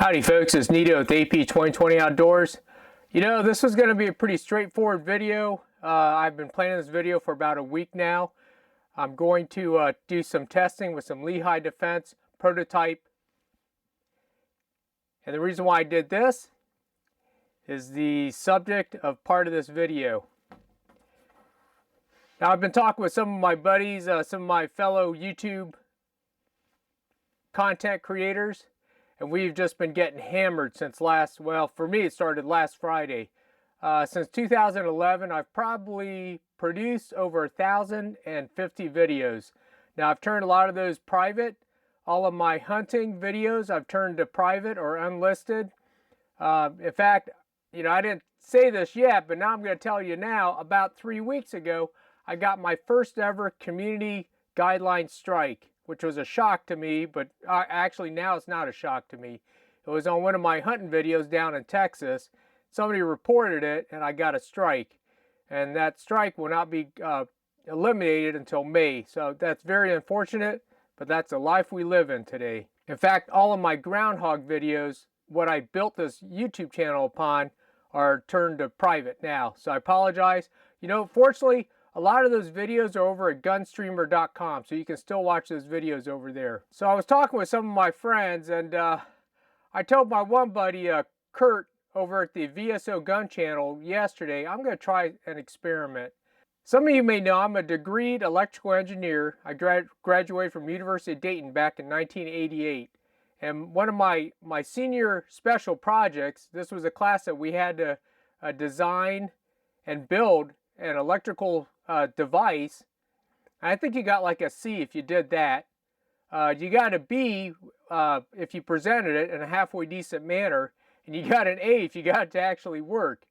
Howdy folks, it's Nito with AP 2020 Outdoors. You know, this was going to be a pretty straightforward video. I've been planning this video for about a week now. I'm going to do some testing with some Lehigh Defense prototype. And the reason why I did this is the subject of part of this video. Now, I've been talking with some of my buddies, some of my fellow YouTube content creators, and we've just been getting hammered since well, for me it started last Friday. Since 2011, I've probably produced over 1,050 videos. Now, I've turned a lot of those private. All of my hunting videos I've turned to private or unlisted. In fact, you know, I didn't say this yet, but now I'm going to tell you now. About 3 weeks ago, I got my first ever community guideline strike, which was a shock to me, but actually now it's not a shock to me. It was on one of my hunting videos down in Texas. Somebody reported it and I got a strike. And that strike will not be eliminated until May. So that's very unfortunate, but that's the life we live in today. In fact, all of my groundhog videos, what I built this YouTube channel upon, are turned to private now. So I apologize. You know, fortunately, a lot of those videos are over at gunstreamer.com, so you can still watch those videos over there. So I was talking with some of my friends, and I told my one buddy, Kurt, over at the VSO Gun Channel yesterday, I'm going to try an experiment. Some of you may know I'm a degreed electrical engineer. I graduated from University of Dayton back in 1988. And one of my senior special projects, this was a class that we had to design and build an electrical device. I think you got like a C if you did that. You got a B if you presented it in a halfway decent manner, and you got an A if you got it to actually work.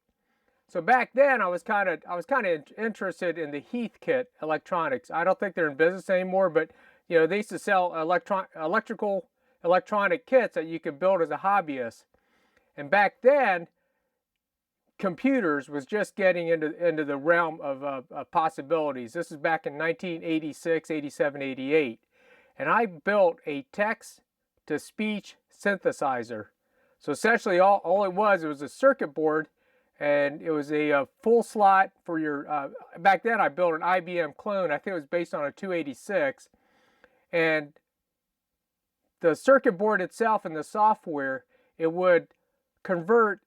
So back then I was kind of interested in the Heathkit electronics. I don't think they're in business anymore, but you know, they used to sell electronic kits that you could build as a hobbyist. And back then, computers was just getting into the realm of possibilities. This is back in 1986, 87, 88. And I built a text-to-speech synthesizer. So essentially all it was a circuit board, and it was a full slot for your, back then I built an IBM clone. I think it was based on a 286. And the circuit board itself and the software, it would convert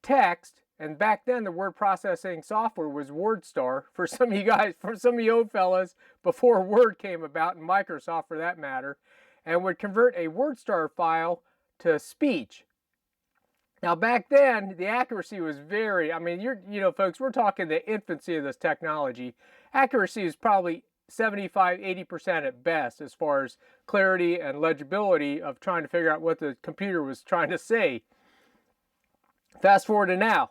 text. And back then, the word processing software was WordStar. For some of you guys, for some of you old fellas, before Word came about, and Microsoft for that matter, and would convert a WordStar file to speech. Now, back then, the accuracy was very, I mean, you know, folks, we're talking the infancy of this technology. Accuracy is probably 75, 80% at best as far as clarity and legibility of trying to figure out what the computer was trying to say. Fast forward to now.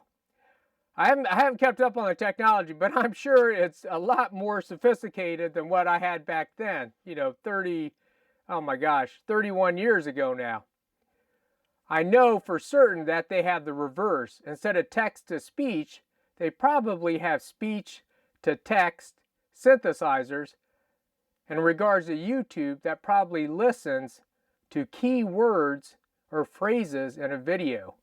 I haven't kept up on the technology, but I'm sure it's a lot more sophisticated than what I had back then. You know, 31 years ago now. I know for certain that they have the reverse. Instead of text to speech, they probably have speech to text synthesizers. And in regards to YouTube, that probably listens to key words or phrases in a video.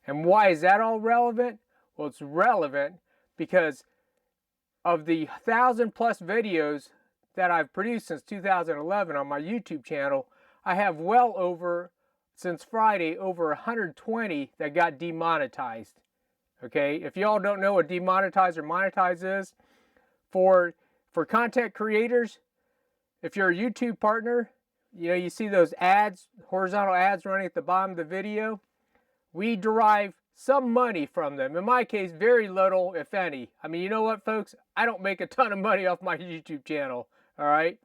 And why is that all relevant? Well, it's relevant because of the 1,000+ videos that I've produced since 2011 on my YouTube channel, I have well over, since Friday, over 120 that got demonetized. Okay, if y'all don't know what demonetize or monetize is, for content creators, if you're a YouTube partner, you know, you see those ads, horizontal ads running at the bottom of the video, we derive some money from them. In my case, very little, if any. I mean, you know what, folks? I don't make a ton of money off my YouTube channel, all right?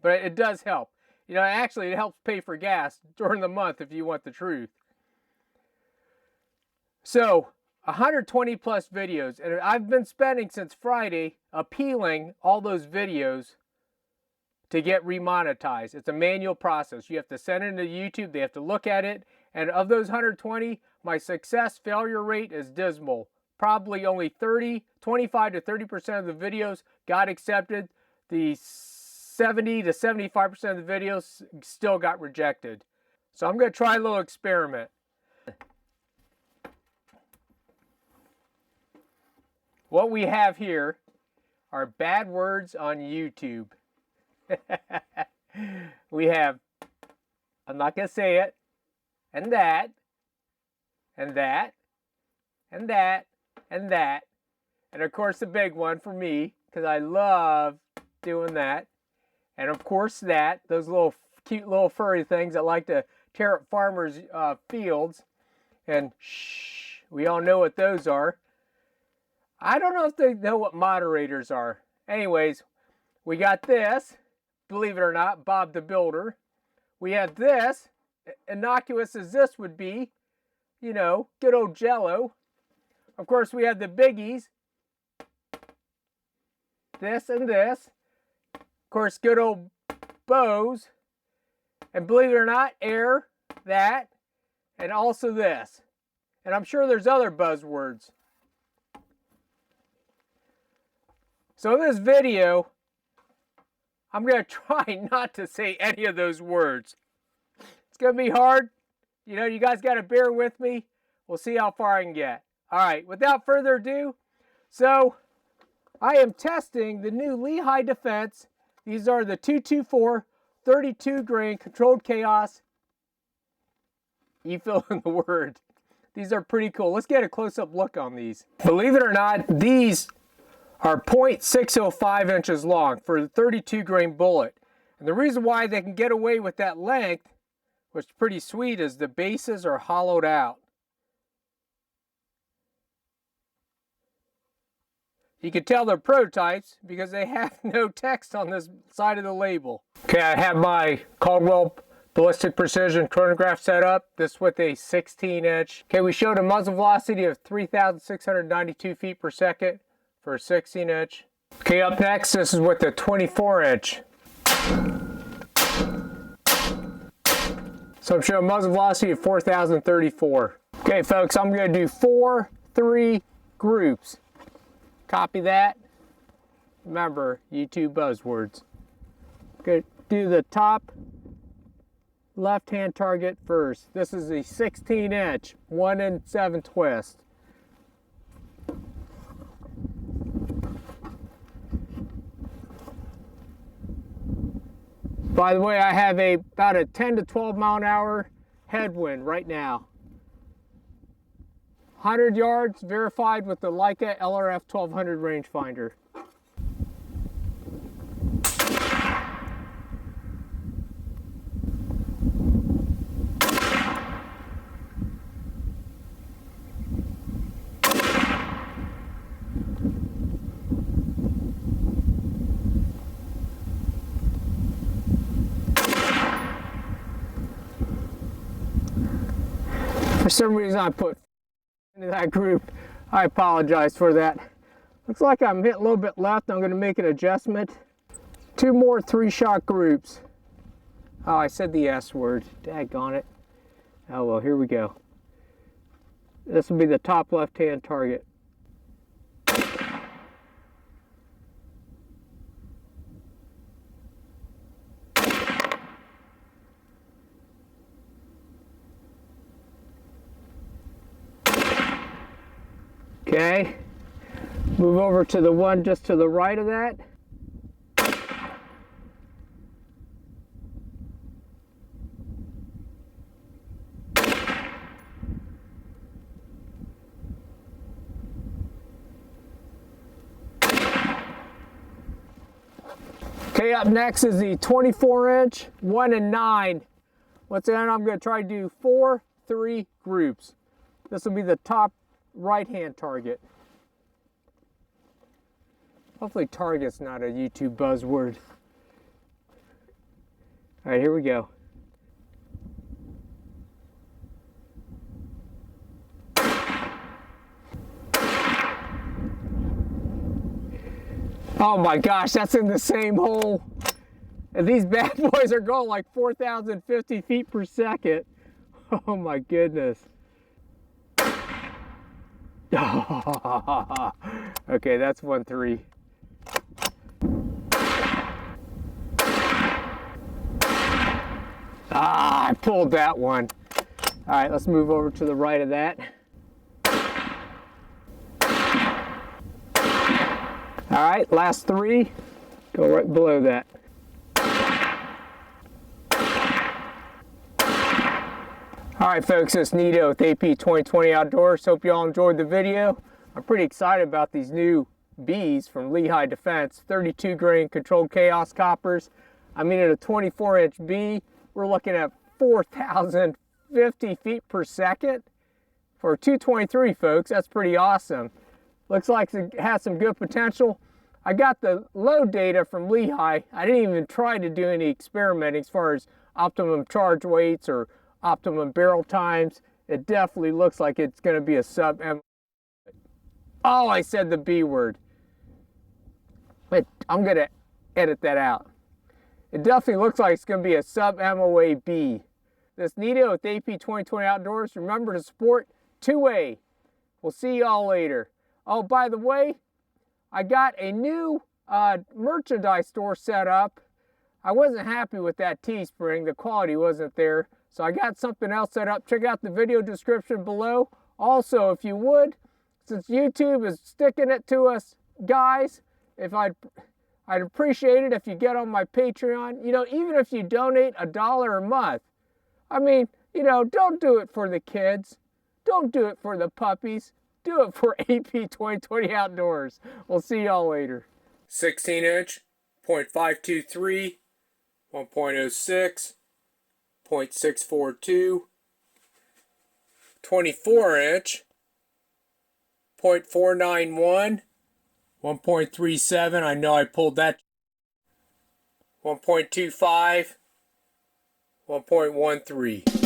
But it does help. You know, actually, it helps pay for gas during the month if you want the truth. So, 120+ videos. And I've been spending since Friday appealing all those videos to get remonetized. It's a manual process. You have to send it to YouTube. They have to look at it. And of those 120, my success failure rate is dismal. Probably only 25 to 30% of the videos got accepted. The 70 to 75% of the videos still got rejected. So I'm going to try a little experiment. What we have here are bad words on YouTube. We have, I'm not going to say it, and that, and that, and that, and that. And of course the big one for me, because I love doing that. And of course that, those little cute little furry things that like to tear up farmers' fields. And shh, we all know what those are. I don't know if they know what moderators are. Anyways, we got this, believe it or not, Bob the Builder. We have this, innocuous as this would be, you know, good old Jello. Of course, we have the biggies, this and this. Of course, good old Bose. And believe it or not, air, that, and also this. And I'm sure there's other buzzwords. So in this video, I'm going to try not to say any of those words. It's going to be hard. You know, you guys got to bear with me. We'll see how far I can get. All right, without further ado, so I am testing the new Lehigh Defense. These are the 224 32 grain controlled chaos. You fill in the word. These are pretty cool. Let's get a close-up look on these. Believe it or not, these are 0.605 inches long for the 32 grain bullet. And the reason why they can get away with that length, which is pretty sweet, is the bases are hollowed out. You can tell they're prototypes because they have no text on this side of the label. Okay, I have my Caldwell Ballistic Precision chronograph set up. This with a 16-inch. Okay, we showed a muzzle velocity of 3,692 feet per second for a 16-inch. Okay, up next, this is with the 24-inch. So I'm showing muzzle velocity of 4,034. Okay, folks, I'm going to do 4-3 groups. Copy that. Remember, YouTube buzzwords. Okay, do the top left-hand target first. This is a 16-inch, 1 7 twist. By the way, I have about a 10 to 12 mile an hour headwind right now. 100 yards verified with the Leica LRF 1200 rangefinder. For some reason I put into that group. I apologize for that. Looks like I'm hitting a little bit left. I'm going to make an adjustment. 2 more 3-shot groups. Oh, I said the S word. Daggone it. Oh well, here we go. This will be the top left-hand target. Okay, move over to the one just to the right of that. Okay, up next is the 24-inch, 1 9. Once again, I'm going to try to do 4-3 groups. This will be the top right-hand target. Hopefully target's not a YouTube buzzword. All right, here we go. Oh my gosh, that's in the same hole. And these bad boys are going like 4,050 feet per second. Oh my goodness. Okay, that's 1-3. Ah, I pulled that one. All right, let's move over to the right of that. All right, last 3. Go right below that. All right, folks, it's Nito with AP 2020 Outdoors. Hope you all enjoyed the video. I'm pretty excited about these new Bs from Lehigh Defense, 32 grain controlled chaos coppers. I mean, at a 24-inch B, we're looking at 4,050 feet per second. For a 223, folks, that's pretty awesome. Looks like it has some good potential. I got the load data from Lehigh. I didn't even try to do any experimenting as far as optimum charge weights or optimum barrel times. It definitely looks like it's going to be a sub M. Oh, I said the B word. But I'm going to edit that out. It definitely looks like it's going to be a sub MOA B. This Nito with AP 2020 Outdoors. Remember to support 2A. We'll see y'all later. Oh, by the way, I got a new merchandise store set up. I wasn't happy with that Teespring. The quality wasn't there. So I got something else set up. Check out the video description below. Also, if you would, since YouTube is sticking it to us guys, if I'd appreciate it if you get on my Patreon. You know, even if you donate $1 a month. I mean, you know, don't do it for the kids. Don't do it for the puppies. Do it for AP 2020 Outdoors. We'll see y'all later. 16-inch, .523, 1.06, .642, 24-inch, .491, 1.37. I know I pulled that. 1.25, 1.13.